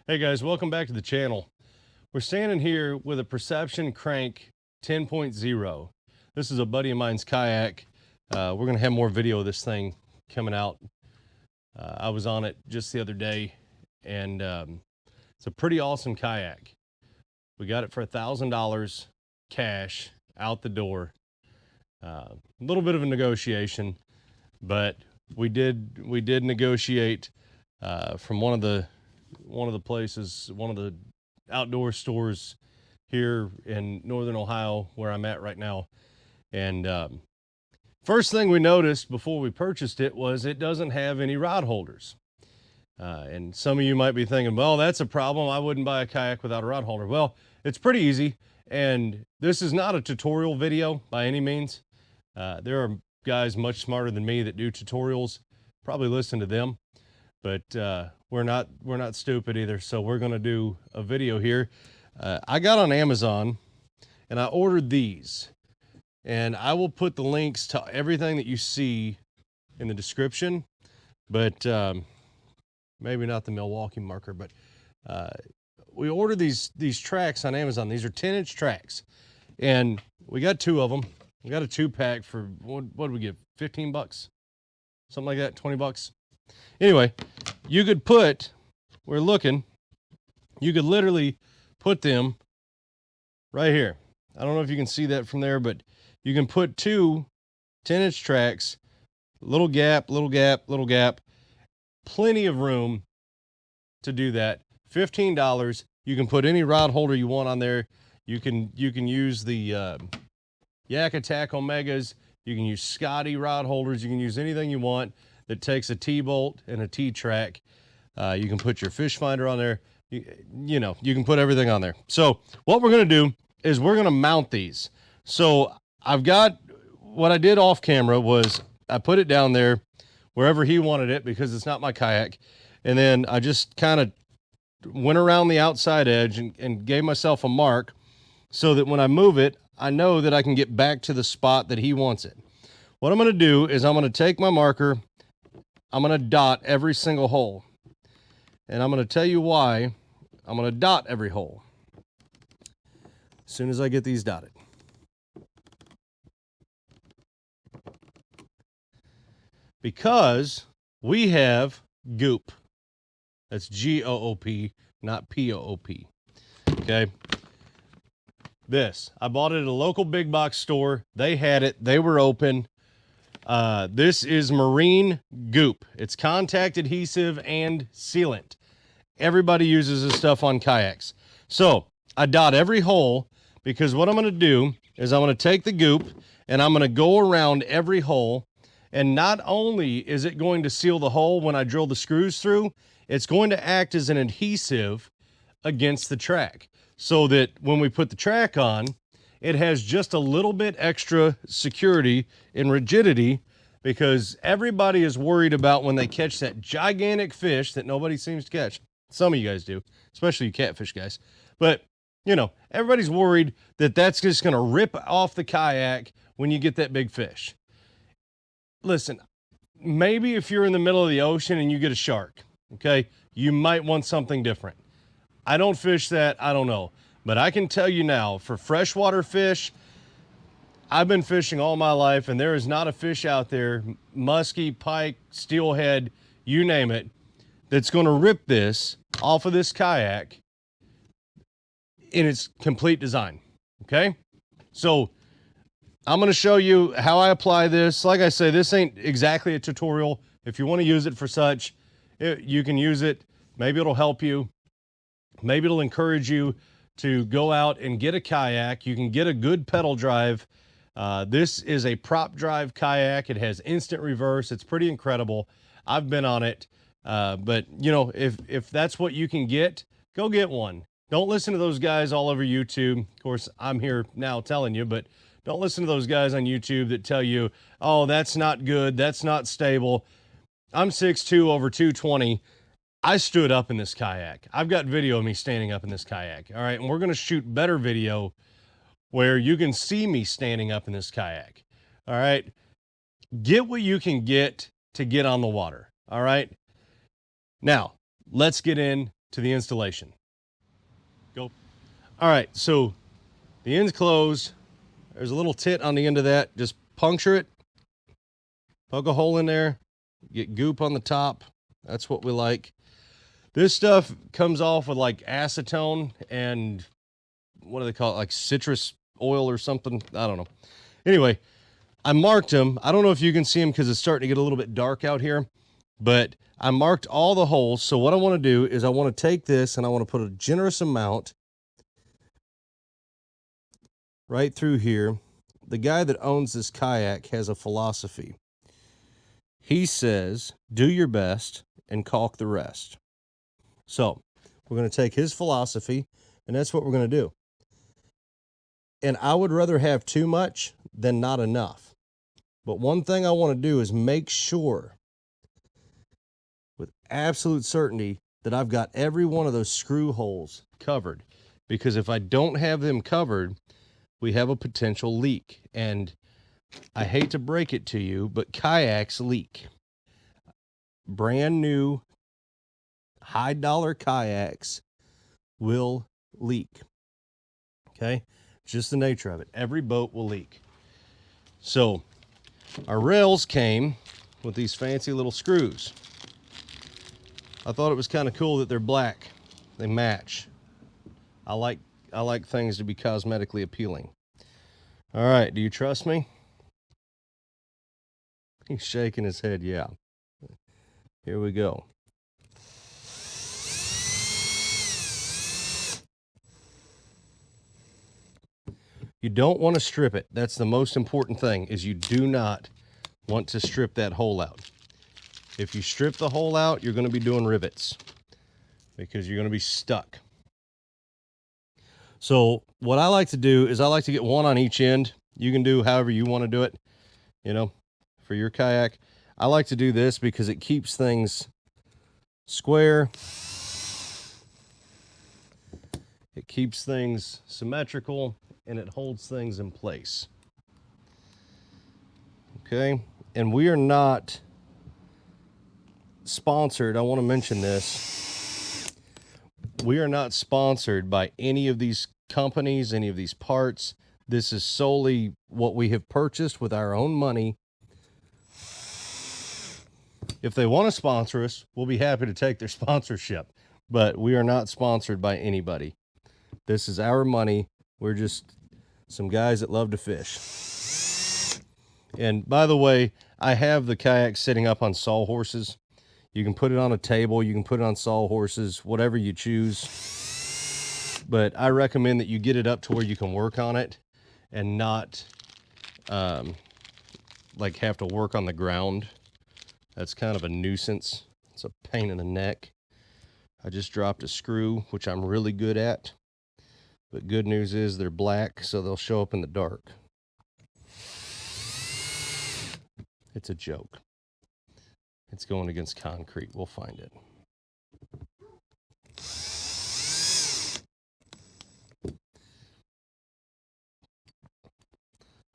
Hey guys, welcome back to the channel. We're standing here with a Perception Crank 10.0. This is a buddy of mine's kayak. We're gonna have more video of this thing coming out. I was on it just the other day, and it's a pretty awesome kayak. We got it for $1,000 cash out the door. A little bit of a negotiation, but we did negotiate from one of the places, one of the outdoor stores here in Northern Ohio where I'm at right now. And first thing we noticed before we purchased it was it doesn't have any rod holders. And some of you might be thinking, well, that's a problem. I wouldn't buy a kayak without a rod holder. Well, it's pretty easy. And this is not a tutorial video by any means. There are guys much smarter than me that do tutorials. Probably listen to them. But we're not stupid either, so we're going to do a video here. I got on Amazon and I ordered these, and I will put the links to everything that you see in the description, but maybe not the Milwaukee marker. But we ordered these tracks on Amazon. These are 10-inch tracks, and we got 2 of them. We got a 2-pack for what did we get? 15 bucks, something like that, 20 bucks. Anyway, you could put, you could literally put them right here. I don't know if you can see that from there, but you can put 2 10-inch tracks, little gap, little gap, little gap, plenty of room to do that. $15. You can put any rod holder you want on there. You can use the Yak Attack Omegas. You can use Scotty rod holders. You can use anything you want that takes a T-bolt and a T-track. You can put your fish finder on there. You know, you can put everything on there. So what we're going to do is we're going to mount these. So I've got, what I did off camera was I put it down there wherever he wanted it because it's not my kayak. And then I just kind of went around the outside edge and gave myself a mark so that when I move it, I know that I can get back to the spot that he wants it. What I'm going to do is I'm going to take my marker, I'm going to dot every single hole. And I'm going to tell you why I'm going to dot every hole as soon as I get these dotted. Because we have goop. That's G-O-O-P, not P-O-O-P. Okay. This, I bought it at a local big box store. They had it. They were open. This is marine goop. It's contact adhesive and sealant. Everybody uses this stuff on kayaks. So I dot every hole because what I'm going to do is I'm going to take the goop and I'm going to go around every hole. And not only is it going to seal the hole when I drill the screws through, it's going to act as an adhesive against the track so that when we put the track on, it has just a little bit extra security and rigidity, because everybody is worried about when they catch that gigantic fish that nobody seems to catch. Some of you guys do, especially you catfish guys. But, you know, everybody's worried that that's just going to rip off the kayak when you get that big fish. Listen, maybe if you're in the middle of the ocean and you get a shark, okay, you might want something different. I don't fish that, I don't know. But I can tell you now, for freshwater fish, I've been fishing all my life, and there is not a fish out there, muskie, pike, steelhead, you name it, that's going to rip this off of this kayak in its complete design, okay? So I'm going to show you how I apply this. Like I say, this ain't exactly a tutorial. If you want to use it for such, you can use it. Maybe it'll help you. Maybe it'll encourage you to go out and get a kayak. You can get a good pedal drive. This is a prop drive kayak. It has instant reverse. It's pretty incredible. I've been on it. But you know, if that's what you can get, go get one. Don't listen to those guys all over YouTube. Of course, I'm here now telling you, but don't listen to those guys on YouTube that tell you, oh, that's not good, that's not stable. I'm 6'2", over 220. I stood up in this kayak. I've got video of me standing up in this kayak. All right, and we're going to shoot better video where you can see me standing up in this kayak. All right, get what you can get to get on the water. All right. Now, let's get into to the installation. Go. All right, so the end's closed. There's a little tit on the end of that. Just puncture it, poke a hole in there, get goop on the top. That's what we like. This stuff comes off with like acetone and what do they call it? Like citrus oil or something. I don't know. Anyway, I marked them. I don't know if you can see them because it's starting to get a little bit dark out here, but I marked all the holes. So what I want to do is I want to take this and I want to put a generous amount right through here. The guy that owns this kayak has a philosophy. He says, do your best and caulk the rest. So we're going to take his philosophy, and that's what we're going to do. And I would rather have too much than not enough. But one thing I want to do is make sure with absolute certainty that I've got every one of those screw holes covered. Because if I don't have them covered, we have a potential leak. And I hate to break it to you, but kayaks leak. Brand new, high dollar kayaks will leak. Okay? Just the nature of it. Every boat will leak. So our rails came with these fancy little screws. I thought it was kind of cool that they're black. They match. I like things to be cosmetically appealing. All right, do you trust me? He's shaking his head, yeah. Here we go. You don't want to strip it. That's the most important thing, is you do not want to strip that hole out. If you strip the hole out, you're going to be doing rivets because you're going to be stuck. So what I like to do is I like to get one on each end. You can do however you want to do it, you know, for your kayak. I like to do this because it keeps things square. It keeps things symmetrical and it holds things in place. Okay, and we are not sponsored. I want to mention this. We are not sponsored by any of these companies, any of these parts. This is solely what we have purchased with our own money. If they want to sponsor us, we'll be happy to take their sponsorship, but we are not sponsored by anybody. This is our money. We're just some guys that love to fish. And by the way, I have the kayak sitting up on sawhorses. You can put it on a table, you can put it on sawhorses, whatever you choose. But I recommend that you get it up to where you can work on it and not like have to work on the ground. That's kind of a nuisance. It's a pain in the neck. I just dropped a screw, which I'm really good at. But good news is they're black, so they'll show up in the dark. It's a joke. It's going against concrete. We'll find it.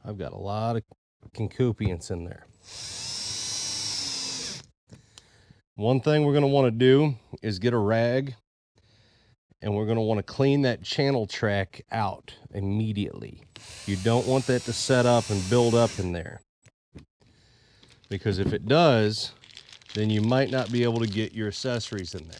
I've got a lot of concupients in there. One thing we're going to want to do is get a rag, and we're going to want to clean that channel track out immediately. You don't want that to set up and build up in there. Because if it does, then you might not be able to get your accessories in there.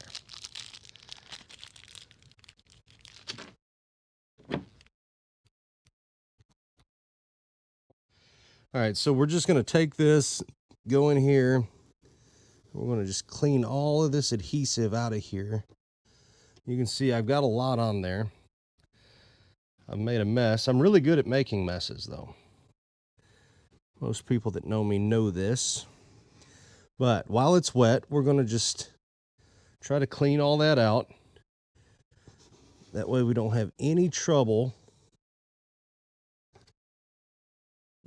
All right, so we're just going to take this, go in here. We're going to just clean all of this adhesive out of here. You can see I've got a lot on there. I've made a mess. I'm really good at making messes, though. Most people that know me know this. But while it's wet, we're going to just try to clean all that out. That way we don't have any trouble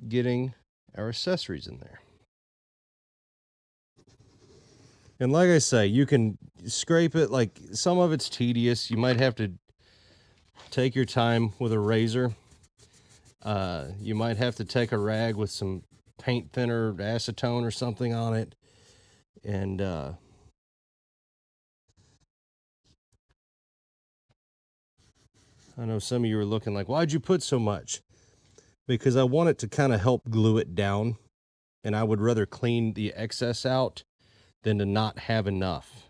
getting our accessories in there. And like I say, you can scrape it. Like, some of it's tedious. You might have to take your time with a razor. You might have to take a rag with some paint thinner, acetone or something on it. And I know some of you are looking like, why'd you put so much? Because I want it to kind of help glue it down, and I would rather clean the excess out than to not have enough.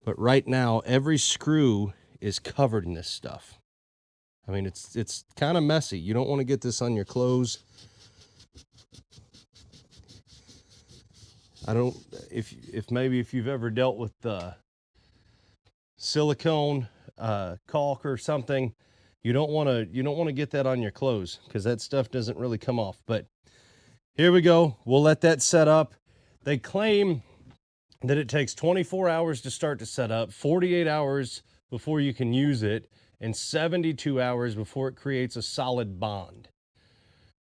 But right now, every screw is covered in this stuff. I mean, it's kind of messy. You don't want to get this on your clothes. I don't, if maybe if you've ever dealt with silicone, caulk or something, you don't want to get that on your clothes, because that stuff doesn't really come off. But here we go. We'll let that set up. They claim that it takes 24 hours to start to set up, 48 hours before you can use it, and 72 hours before it creates a solid bond.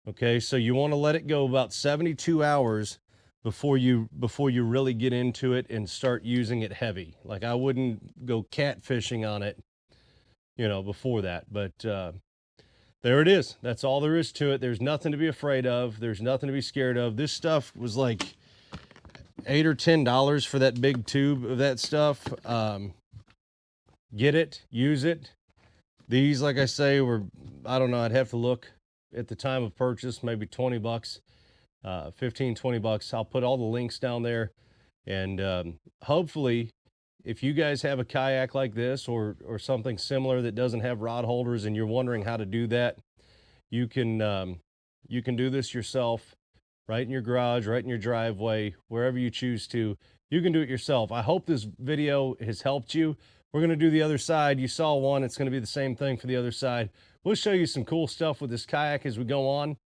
Okay, so you want to let it go about 72 hours before you really get into it and start using it heavy. Like, I wouldn't go catfishing on it, you know, before that. But there it is. That's all there is to it. There's nothing to be afraid of. There's nothing to be scared of. This stuff was like $8 or $10 for that big tube of that stuff. Get it, use it. These, like I say, were, I don't know, I'd have to look at the time of purchase, maybe 20 bucks, 15, 20 bucks. I'll put all the links down there. And hopefully, if you guys have a kayak like this or something similar that doesn't have rod holders and you're wondering how to do that, you can do this yourself, right in your garage, right in your driveway, wherever you choose to. You can do it yourself. I hope this video has helped you. We're going to do the other side. You saw one. It's going to be the same thing for the other side. We'll show you some cool stuff with this kayak as we go on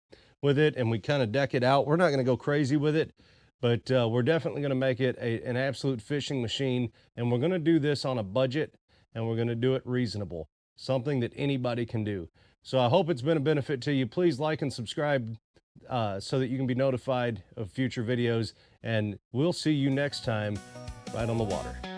with it and we kind of deck it out. We're not going to go crazy with it, but we're definitely going to make it an absolute fishing machine. And we're going to do this on a budget, and we're going to do it reasonable, something that anybody can do. So I hope it's been a benefit to you. Please like and subscribe so that you can be notified of future videos, and we'll see you next time right on the water.